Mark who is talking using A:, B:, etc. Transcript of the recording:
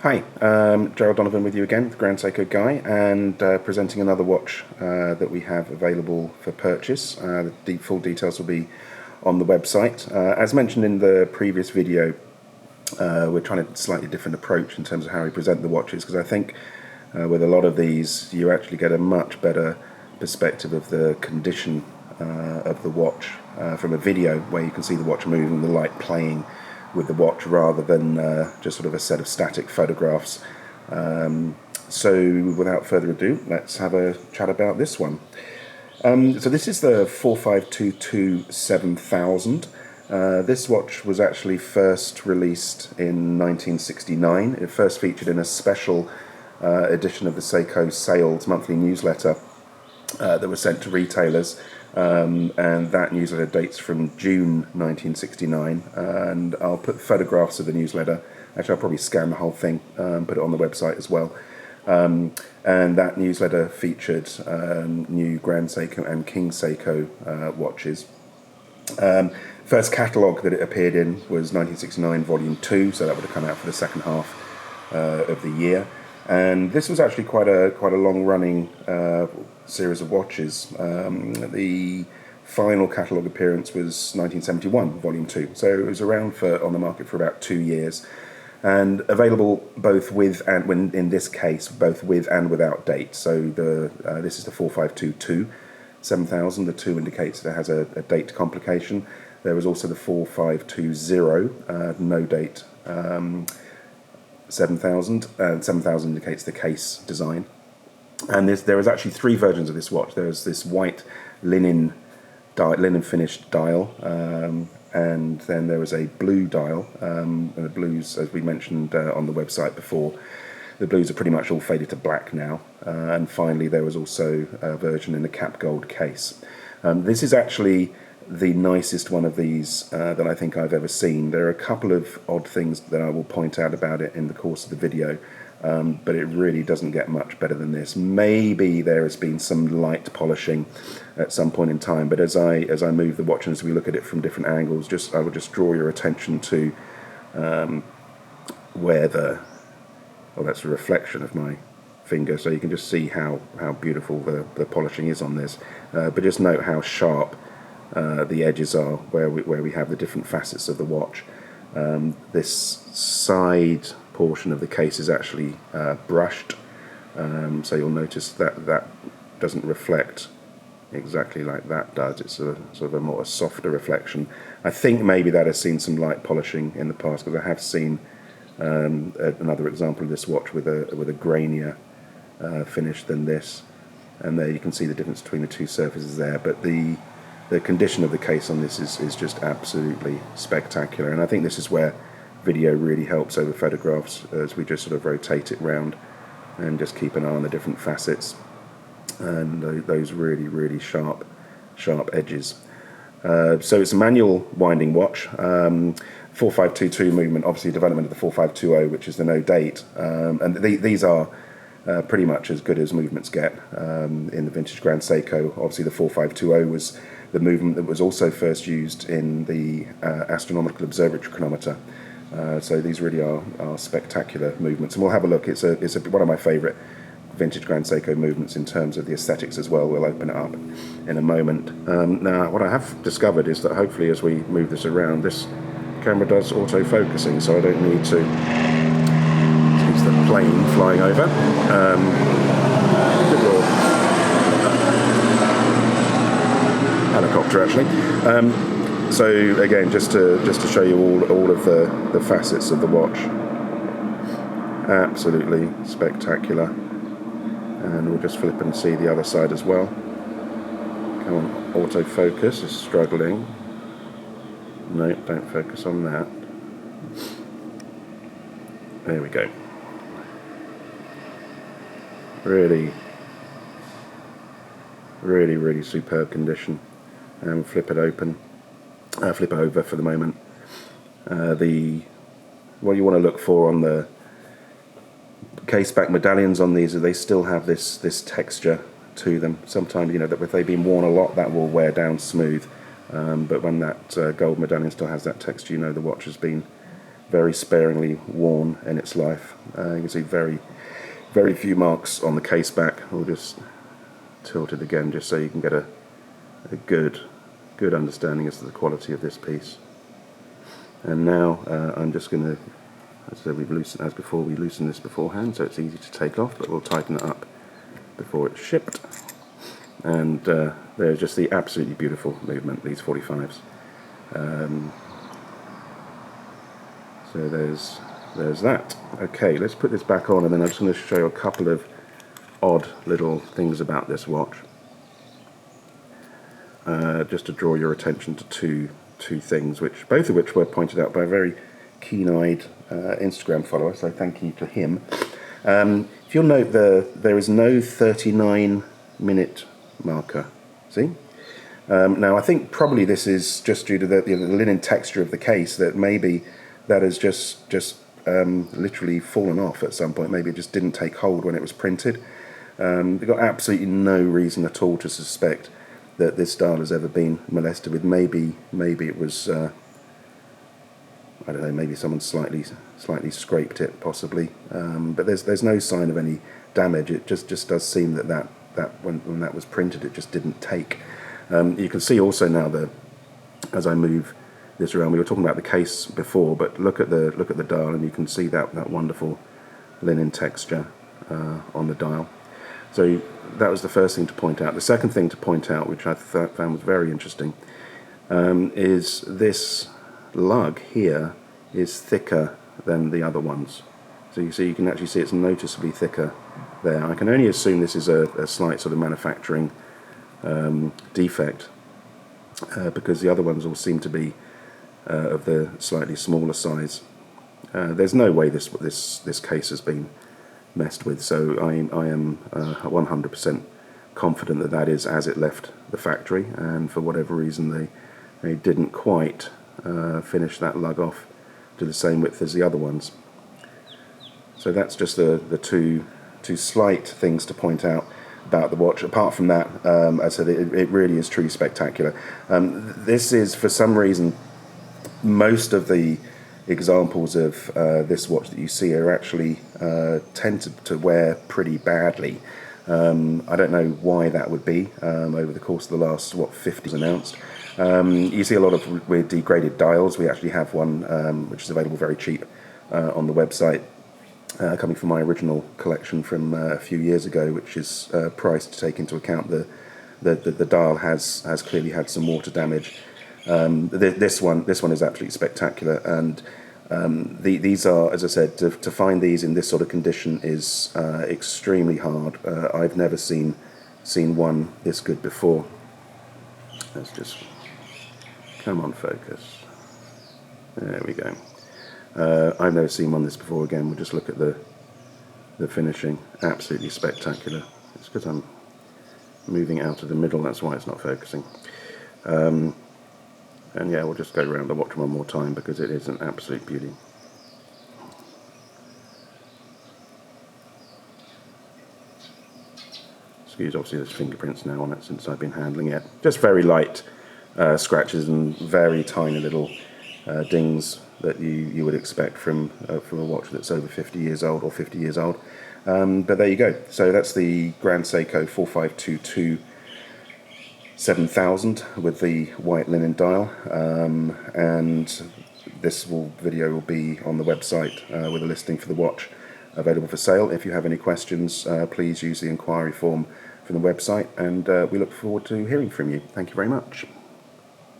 A: Hi, Gerald Donovan with you again, the Grand Seiko Guy, and presenting another watch that we have available for purchase. The full details will be on the website. As mentioned in the previous video, we're trying a slightly different approach in terms of how we present the watches, because I think with a lot of these you actually get a much better perspective of the condition of the watch from a video where you can see the watch moving, the light playing with the watch, rather than just sort of a set of static photographs. So without further ado, let's have a chat about this one. So this is the 4522-7000. This watch was actually first released in 1969. It first featured in a special edition of the Seiko Sales monthly newsletter that was sent to retailers, and that newsletter dates from June 1969, and I'll put photographs of the newsletter. Actually, I'll probably scan the whole thing, put it on the website as well. And that newsletter featured new Grand Seiko and King Seiko watches. First catalogue that it appeared in was 1969 Volume 2, so that would have come out for the second half of the year. And this was actually quite a long-running series of watches. The final catalogue appearance was 1971, Volume 2. So it was around on the market for about 2 years, and available both with and, when in this case, both with and without date. So this is the 4522-7000. The 2 indicates that it has a date complication. There was also the 4520, no date. 7000, and 7000 indicates the case design. And there is actually 3 versions of this watch. There's this white linen finished dial, and then there was a blue dial. And the blues, as we mentioned on the website before, the blues are pretty much all faded to black now. And finally, there was also a version in a cap gold case. This is actually the nicest one of these that I think I've ever seen. There are a couple of odd things that I will point out about it in the course of the video, but it really doesn't get much better than this. Maybe there has been some light polishing at some point in time, but as I move the watch and as we look at it from different angles, I would just draw your attention to where that's a reflection of my finger, so you can just see how beautiful the polishing is on this. But just note how sharp the edges are where we have the different facets of the watch. This side portion of the case is actually brushed, so you'll notice that doesn't reflect exactly like that does. It's a sort of a more softer reflection. I think maybe that has seen some light polishing in the past, because I have seen another example of this watch with a grainier finish than this, and there you can see the difference between the two surfaces there. But the condition of the case on this is just absolutely spectacular, and I think this is where video really helps over photographs, as we just sort of rotate it round and just keep an eye on the different facets and those really sharp edges. So it's a manual winding watch. 4522 movement, obviously development of the 4520, which is the no date, and these are pretty much as good as movements get in the vintage Grand Seiko. Obviously the 4520 was the movement that was also first used in the astronomical observatory chronometer. So these really are spectacular movements, and we'll have a look. It's one of my favourite vintage Grand Seiko movements in terms of the aesthetics as well. We'll open it up in a moment. Now, what I have discovered is that hopefully as we move this around, this camera does auto-focusing, so I don't need to use the plane flying over. Good Lord. Helicopter, actually. So again, just to show you all of the facets of the watch, absolutely spectacular. And we'll just flip and see the other side as well. Come on, autofocus is struggling. No, don't focus on that. There we go. Really superb condition. And flip it open. Flip it over for the moment. What you want to look for on the case back medallions on these, they still have this texture to them. Sometimes, that if they've been worn a lot, that will wear down smooth. But when that gold medallion still has that texture, the watch has been very sparingly worn in its life. You can see very few marks on the case back. We'll just tilt it again just so you can get a good understanding as to the quality of this piece. And now I'm just going to, as I said, we loosened this beforehand, so it's easy to take off, but we'll tighten it up before it's shipped. And there's just the absolutely beautiful movement, these 45s. So there's that. Okay, let's put this back on, and then I'm just going to show you a couple of odd little things about this watch. Just to draw your attention to two things, both of which were pointed out by a very keen-eyed Instagram follower, so thank you to him. If you'll note, there is no 39-minute marker. See? Now, I think probably this is just due to the linen texture of the case, that maybe that has just literally fallen off at some point. Maybe it just didn't take hold when it was printed. They've got absolutely no reason at all to suspect that this dial has ever been molested with. Maybe it was, I don't know, maybe someone slightly scraped it, possibly. But there's no sign of any damage. It just does seem that when that was printed, it just didn't take. You can see also now that as I move this around, we were talking about the case before, but look at the dial, and you can see that wonderful linen texture on the dial. So that was the first thing to point out. The second thing to point out, which I found was very interesting, is this lug here is thicker than the other ones. So you can actually see it's noticeably thicker there. I can only assume this is a slight sort of manufacturing defect, because the other ones all seem to be of the slightly smaller size. There's no way this case has been messed with, so I am 100% confident that is as it left the factory, and for whatever reason they didn't quite finish that lug off to the same width as the other ones. So that's just the two slight things to point out about the watch. Apart from that, as I said, it really is truly spectacular. This is, for some reason, most of the examples of this watch that you see are actually tend to wear pretty badly. I don't know why that would be. Over the course of the last 50 announced, you see a lot of with degraded dials. We actually have one which is available very cheap on the website, coming from my original collection from a few years ago, which is priced to take into account the dial has clearly had some water damage. This one is absolutely spectacular, and these are, as I said, to find these in this sort of condition is extremely hard. I've never seen one this good before. Let's just come on, focus. There we go. I've never seen one this before. Again, we'll just look at the finishing. Absolutely spectacular. It's because I'm moving out of the middle, that's why it's not focusing. And yeah, we'll just go around the watch one more time because it is an absolute beauty. Excuse, obviously there's fingerprints now on it since I've been handling it. Just very light scratches and very tiny little dings that you would expect from a watch that's over 50 years old or 50 years old. But there you go. So that's the Grand Seiko 4522 7000 with the white linen dial, and this video will be on the website with a listing for the watch available for sale. If you have any questions, please use the inquiry form from the website, and we look forward to hearing from you. Thank you very much.